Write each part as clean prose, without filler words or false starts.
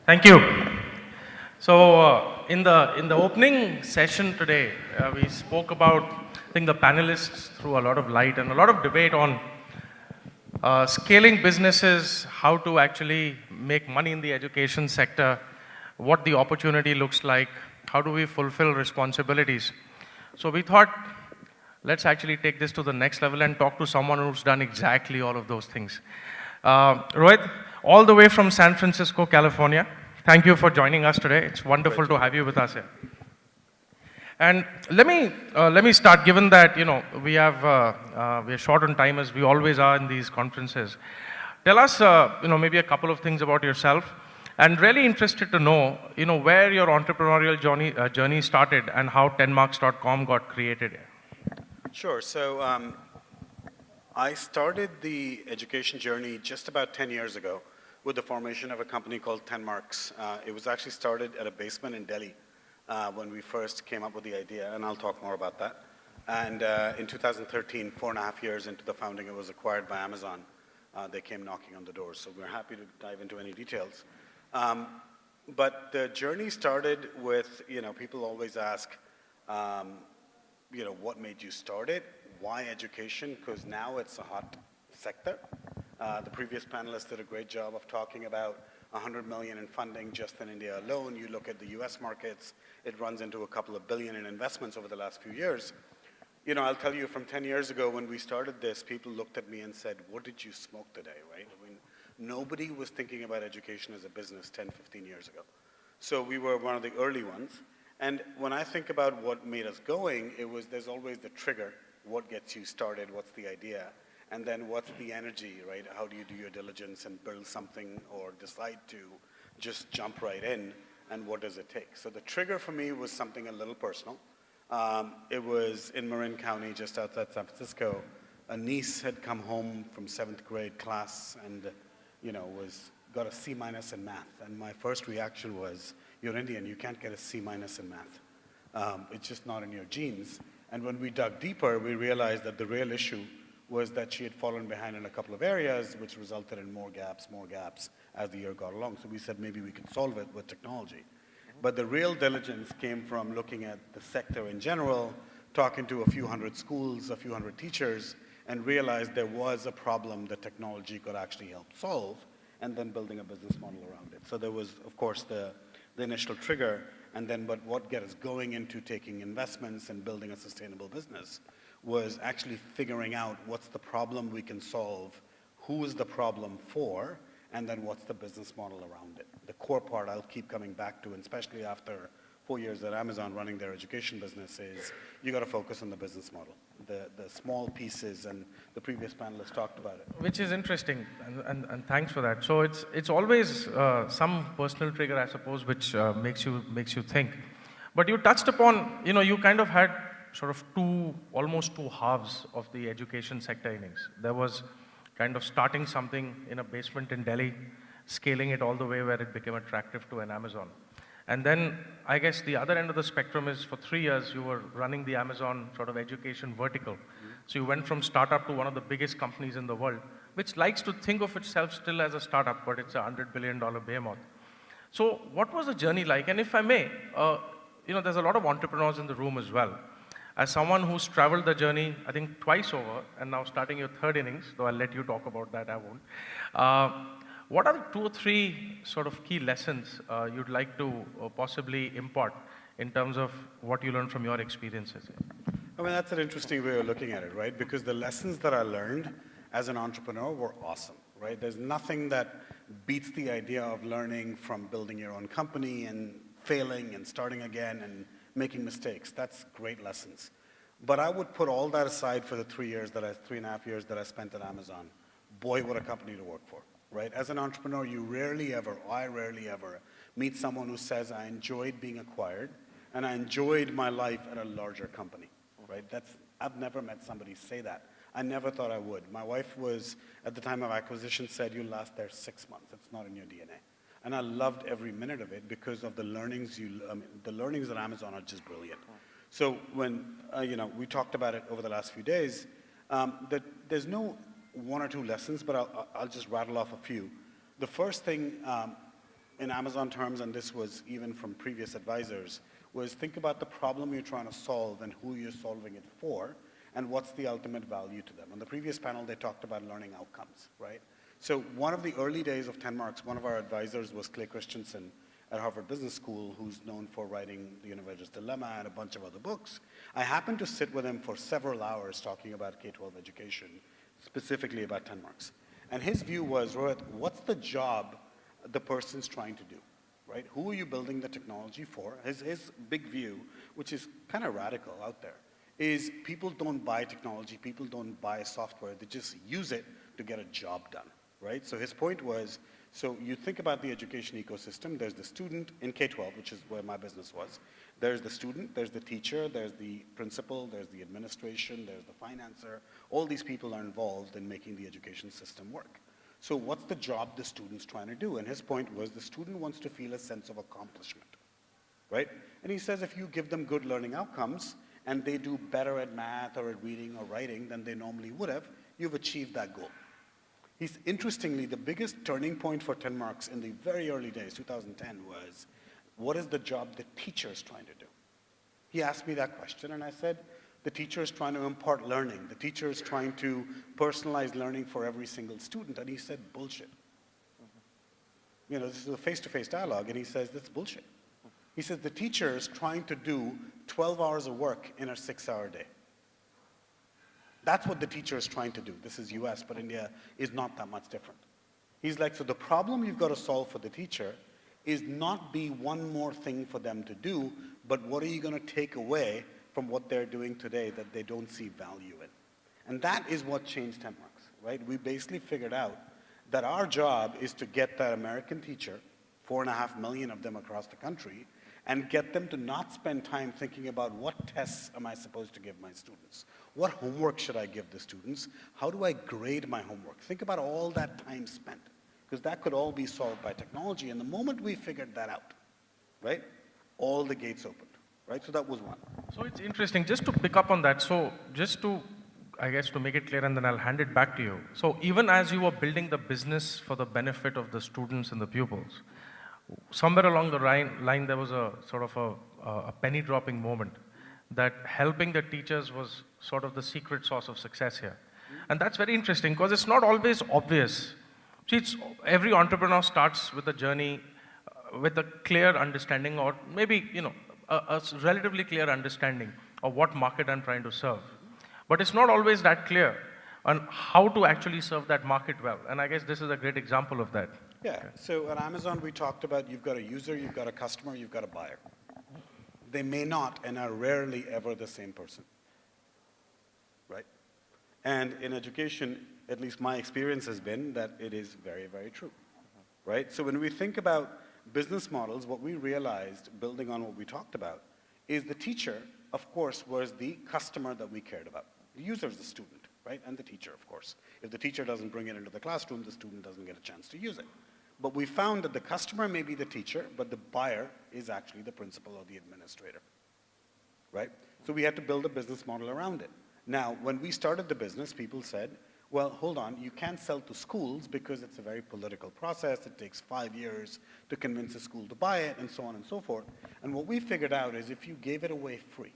Thank you. So, in the opening session today, we spoke about, I think the panelists threw a lot of light and a lot of debate on scaling businesses, how to actually make money in the education sector, what the opportunity looks like, how do we fulfill responsibilities. So we thought, let's actually take this to the next level and talk to someone who's done exactly all of those things. Rohit, all the way from San Francisco, California, thank you for joining us today. It's wonderful to have you with us here. And let me start. Given that we are short on time as we always are in these conferences. Tell us maybe a couple of things about yourself, and really interested to know where your entrepreneurial journey started and how TenMarks.com got created. Sure. So I started the education journey just about 10 years ago with the formation of a company called TenMarks. It was actually started at a basement in Delhi when we first came up with the idea, and I'll talk more about that. And in 2013, 4.5 years into the founding, it was acquired by Amazon. They came knocking on the door, so we're happy to dive into any details. But the journey started with, people always ask, what made you start it? Why education? Because now it's a hot sector. The previous panelists did a great job of talking about 100 million in funding just in India alone. You look at the US markets, it runs into a couple of billion in investments over the last few years. I'll tell you from 10 years ago when we started this, people looked at me and said, what did you smoke today, right? I mean, nobody was thinking about education as a business 10, 15 years ago. So we were one of the early ones. And when I think about what made us going, there's always the trigger. What gets you started? What's the idea? And then what's the energy, right? How do you do your diligence and build something or decide to just jump right in? And what does it take? So the trigger for me was something a little personal. It was in Marin County, just outside San Francisco. A niece had come home from 7th grade class and, got a C- in math. And my first reaction was, you're Indian, you can't get a C- in math. It's just not in your genes. And when we dug deeper, we realized that the real issue was that she had fallen behind in a couple of areas, which resulted in more gaps as the year got along. So we said maybe we could solve it with technology. But the real diligence came from looking at the sector in general, talking to a few hundred schools, a few hundred teachers, and realized there was a problem that technology could actually help solve, and then building a business model around it. So there was, of course, the initial trigger, and then what got us going into taking investments and building a sustainable business was actually figuring out what's the problem we can solve, who is the problem for, and then what's the business model around it. The core part I'll keep coming back to, and especially after 4 years at Amazon running their education business, is you got to focus on the business model, the small pieces, and the previous panelists talked about it. Which is interesting, and thanks for that. So it's always some personal trigger, I suppose, which makes you think. But you touched upon, you kind of had sort of almost two halves of the education sector innings. There was kind of starting something in a basement in Delhi, scaling it all the way where it became attractive to an Amazon. And then I guess the other end of the spectrum is for 3 years you were running the Amazon sort of education vertical. So you went from startup to one of the biggest companies in the world, which likes to think of itself still as a startup, but it's a $100 billion behemoth. So what was the journey like? And if I may, there's a lot of entrepreneurs in the room as well. As someone who's traveled the journey, I think twice over, and now starting your third innings, though I'll let you talk about that, I won't. What are the 2 or 3 sort of key lessons you'd like to possibly impart in terms of what you learned from your experiences? I mean, that's an interesting way of looking at it, right? Because the lessons that I learned as an entrepreneur were awesome, right? There's nothing that beats the idea of learning from building your own company and failing and starting again and making mistakes. That's great lessons. But I would put all that aside for the 3.5 years that I spent at Amazon. Boy, what a company to work for, right? As an entrepreneur, I rarely ever meet someone who says, I enjoyed being acquired and I enjoyed my life at a larger company, right? I've never met somebody say that. I never thought I would. My wife was, at the time of acquisition, said, you'll last there 6 months. It's not in your DNA. And I loved every minute of it because of the learnings the learnings at Amazon are just brilliant. So when, we talked about it over the last few days, that there's no 1 or 2 lessons, but I'll just rattle off a few. The first thing in Amazon terms, and this was even from previous advisors, was think about the problem you're trying to solve and who you're solving it for, and what's the ultimate value to them. On the previous panel, they talked about learning outcomes, right? So one of the early days of TenMarks, one of our advisors was Clay Christensen at Harvard Business School, who's known for writing The Innovator's Dilemma and a bunch of other books. I happened to sit with him for several hours talking about K-12 education, specifically about TenMarks. And his view was, Rohit, what's the job the person's trying to do, right? Who are you building the technology for? His big view, which is kind of radical out there, is people don't buy technology, people don't buy software, they just use it to get a job done, right? So his point was, so you think about the education ecosystem, there's the student in K-12, which is where my business was. There's the student, there's the teacher, there's the principal, there's the administration, there's the financer. All these people are involved in making the education system work. So what's the job the student's trying to do? And his point was the student wants to feel a sense of accomplishment, right? And he says if you give them good learning outcomes and they do better at math or at reading or writing than they normally would have, you've achieved that goal. Interestingly, the biggest turning point for TenMarks in the very early days, 2010, was what is the job the teacher is trying to do? He asked me that question, and I said, the teacher is trying to impart learning. The teacher is trying to personalize learning for every single student. And he said, bullshit. You know, this is a face-to-face dialogue, and he says, that's bullshit. He says, the teacher is trying to do 12 hours of work in a 6-hour day. That's what the teacher is trying to do. This is US, but India is not that much different. He's like, so the problem you've got to solve for the teacher is not be one more thing for them to do, but what are you going to take away from what they're doing today that they don't see value in? And that is what changed TenMarks, right? We basically figured out that our job is to get that American teacher, 4.5 million of them across the country, and get them to not spend time thinking about what tests am I supposed to give my students? What homework should I give the students? How do I grade my homework? Think about all that time spent, because that could all be solved by technology. And the moment we figured that out, right, all the gates opened, right? So that was one. So it's interesting, just to pick up on that, so just to, I guess, to make it clear, and then I'll hand it back to you. So even as you were building the business for the benefit of the students and the pupils, somewhere along the line there was a sort of a penny dropping moment that helping the teachers was sort of the secret sauce of success here. And that's very interesting because it's not always obvious. See, every entrepreneur starts with a journey with a clear understanding, or maybe, you know, a relatively clear understanding of what market I'm trying to serve. But it's not always that clear on how to actually serve that market well. And I guess this is a great example of that. Yeah, so at Amazon we talked about you've got a user, you've got a customer, you've got a buyer. They may not and are rarely ever the same person, right? And in education, at least my experience has been that it is very, very true, right? So when we think about business models, what we realized, building on what we talked about, is the teacher, of course, was the customer that we cared about. The user is the student, right? And the teacher, of course. If the teacher doesn't bring it into the classroom, the student doesn't get a chance to use it. But we found that the customer may be the teacher, but the buyer is actually the principal or the administrator, right? So we had to build a business model around it. Now, when we started the business, people said, well, hold on, you can't sell to schools because it's a very political process. It takes 5 years to convince a school to buy it, and so on and so forth. And what we figured out is if you gave it away free,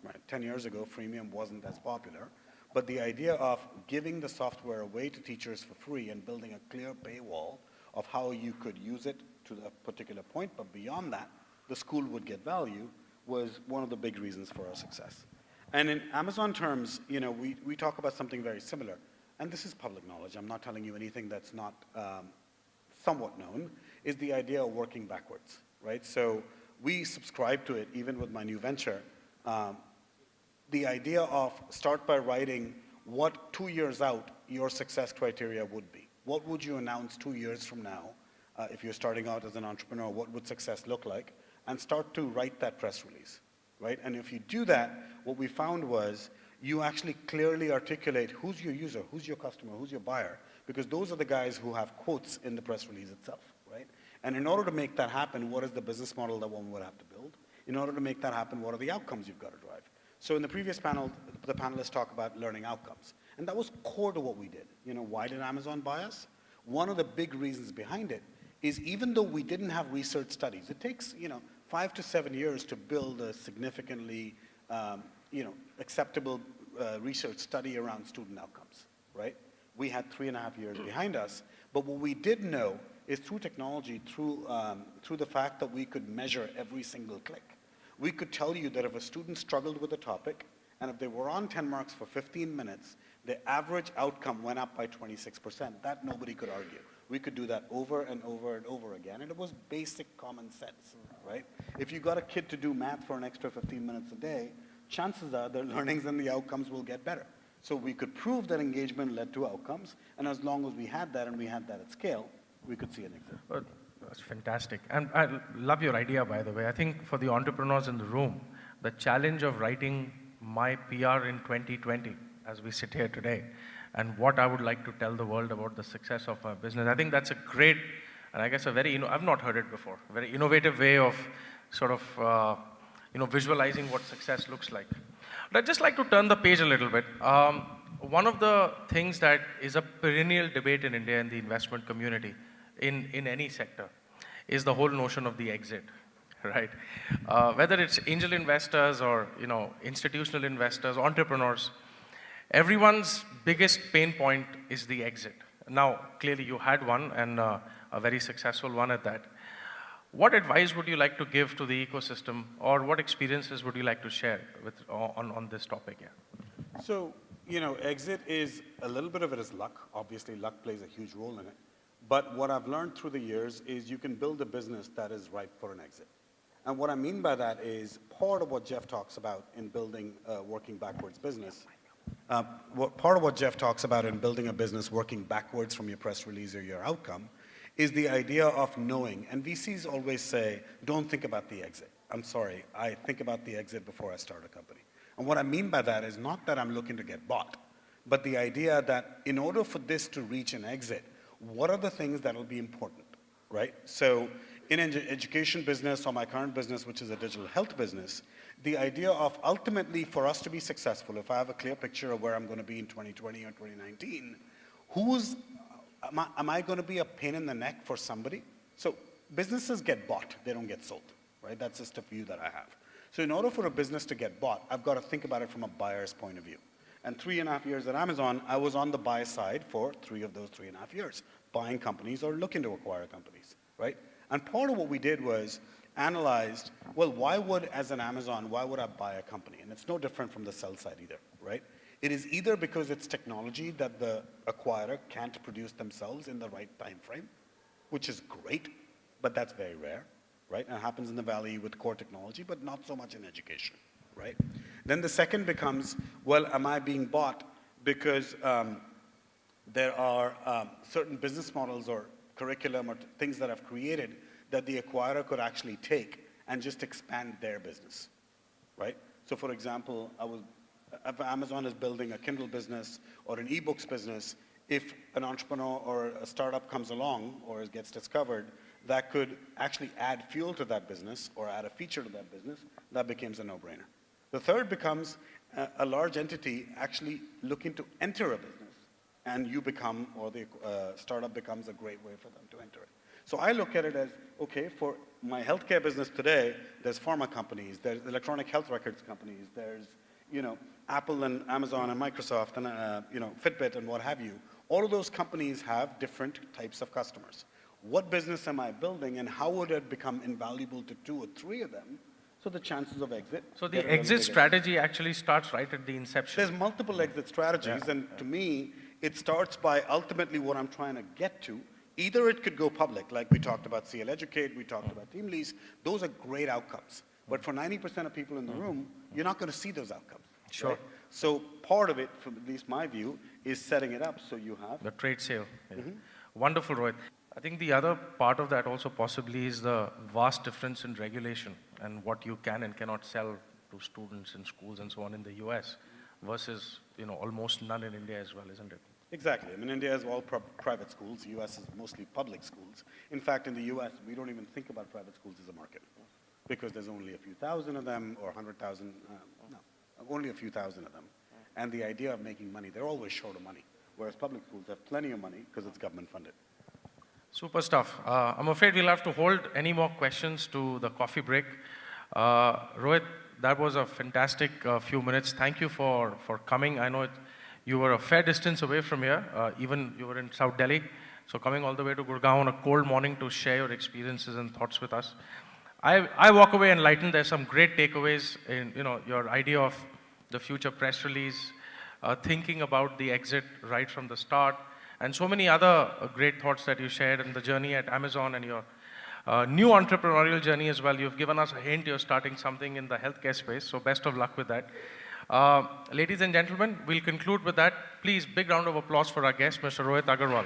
right? 10 years ago, freemium wasn't as popular, but the idea of giving the software away to teachers for free and building a clear paywall of how you could use it to a particular point, but beyond that, the school would get value, was one of the big reasons for our success. And in Amazon terms, you know, we talk about something very similar. And this is public knowledge. I'm not telling you anything that's not somewhat known, is the idea of working backwards, right? So we subscribe to it, even with my new venture. The idea of start by writing what 2 years out your success criteria would be. What would you announce 2 years from now if you're starting out as an entrepreneur? What would success look like? And start to write that press release, right? And if you do that, what we found was you actually clearly articulate who's your user, who's your customer, who's your buyer, because those are the guys who have quotes in the press release itself, right? And in order to make that happen, what is the business model that one would have to build? In order to make that happen, what are the outcomes you've got to drive? So in the previous panel, the panelists talk about learning outcomes. And that was core to what we did. You know, why did Amazon buy us? One of the big reasons behind it is even though we didn't have research studies, it takes, 5 to 7 years to build a significantly, acceptable research study around student outcomes, right? We had 3.5 years behind us, but what we did know is through technology, through the fact that we could measure every single click, we could tell you that if a student struggled with a topic, and if they were on TenMarks for 15 minutes, the average outcome went up by 26%. That nobody could argue. We could do that over and over and over again, and it was basic common sense, right? If you got a kid to do math for an extra 15 minutes a day, chances are their learnings and the outcomes will get better. So we could prove that engagement led to outcomes, and as long as we had that and we had that at scale, we could see an exit. Well, that's fantastic. And I love your idea, by the way. I think for the entrepreneurs in the room, the challenge of writing my PR in 2020, as we sit here today, and what I would like to tell the world about the success of our business, I think that's a great, and I guess a very, I've not heard it before, a very innovative way of sort of, visualizing what success looks like. But I'd just like to turn the page a little bit. One of the things that is a perennial debate in India in the investment community, in any sector, is the whole notion of the exit, right? Whether it's angel investors or institutional investors, entrepreneurs, everyone's biggest pain point is the exit. Now, clearly you had one, and a very successful one at that. What advice would you like to give to the ecosystem, or what experiences would you like to share on this topic? Yeah. So, exit is, a little bit of it is luck. Obviously, luck plays a huge role in it. But what I've learned through the years is you can build a business that is ripe for an exit. And what I mean by that is part of what Jeff talks about in building a working backwards business. Part of what Jeff talks about in building a business working backwards from your press release or your outcome is the idea of knowing. And VCs always say, don't think about the exit. I'm sorry, I think about the exit before I start a company. And what I mean by that is not that I'm looking to get bought, but the idea that in order for this to reach an exit, what are the things that will be important, right? So in an education business or my current business, which is a digital health business, the idea of ultimately for us to be successful, if I have a clear picture of where I'm going to be in 2020 or 2019, am I going to be a pain in the neck for somebody? So businesses get bought, they don't get sold, right? That's just a view that I have. So in order for a business to get bought, I've got to think about it from a buyer's point of view. And 3.5 years at Amazon, I was on the buy side for 3 of those 3.5 years, buying companies or looking to acquire companies, right? And part of what we did was analyzed, well, as an Amazon, why would I buy a company? And it's no different from the sell side either, right? It is either because it's technology that the acquirer can't produce themselves in the right time frame, which is great, but that's very rare, right? And it happens in the Valley with core technology, but not so much in education, right? Then the second becomes, well, am I being bought because there are certain business models or curriculum or things that I've created that the acquirer could actually take and just expand their business, right? So for example, if Amazon is building a Kindle business or an ebooks business, if an entrepreneur or a startup comes along or gets discovered that could actually add fuel to that business or add a feature to that business, that becomes a no-brainer. The third becomes a large entity actually looking to enter a business, and you become, or the startup becomes a great way for them to enter it. So I look at it as, okay, for my healthcare business today, there's pharma companies, there's electronic health records companies, there's Apple and Amazon and Microsoft and Fitbit and what have you. All of those companies have different types of customers. What business am I building, and how would it become invaluable to 2 or 3 of them? So the chances of exit. So the exit strategy actually starts right at the inception. There's multiple exit strategies, and to me, it starts by ultimately what I'm trying to get to. Either it could go public, like we talked about CL Educate, we talked about Team Lease. Those are great outcomes. But for 90% of people in the room, you're not going to see those outcomes. Sure. Right? So part of it, from at least my view, is setting it up so you have the trade sale. Yeah. Wonderful, Rohit. I think the other part of that also possibly is the vast difference in regulation and what you can and cannot sell to students in schools and so on in the US versus almost none in India as well, isn't it? Exactly. I mean, India is all private schools. The US is mostly public schools. In fact, in the US, we don't even think about private schools as a market because there's only a few thousand of them or 100,000, only a few thousand of them. And the idea of making money, they're always short of money, whereas public schools have plenty of money because it's government funded. Super stuff. I'm afraid we'll have to hold any more questions to the coffee break. Rohit, that was a fantastic few minutes. Thank you for coming. I know you were a fair distance away from here, even you were in South Delhi. So coming all the way to Gurgaon on a cold morning to share your experiences and thoughts with us. I walk away enlightened. There's some great takeaways in your idea of the future press release, thinking about the exit right from the start, and so many other great thoughts that you shared in the journey at Amazon and your new entrepreneurial journey as well. You've given us a hint you're starting something in the healthcare space, so best of luck with that. Ladies and gentlemen, we'll conclude with that. Please, big round of applause for our guest, Mr. Rohit Agarwal.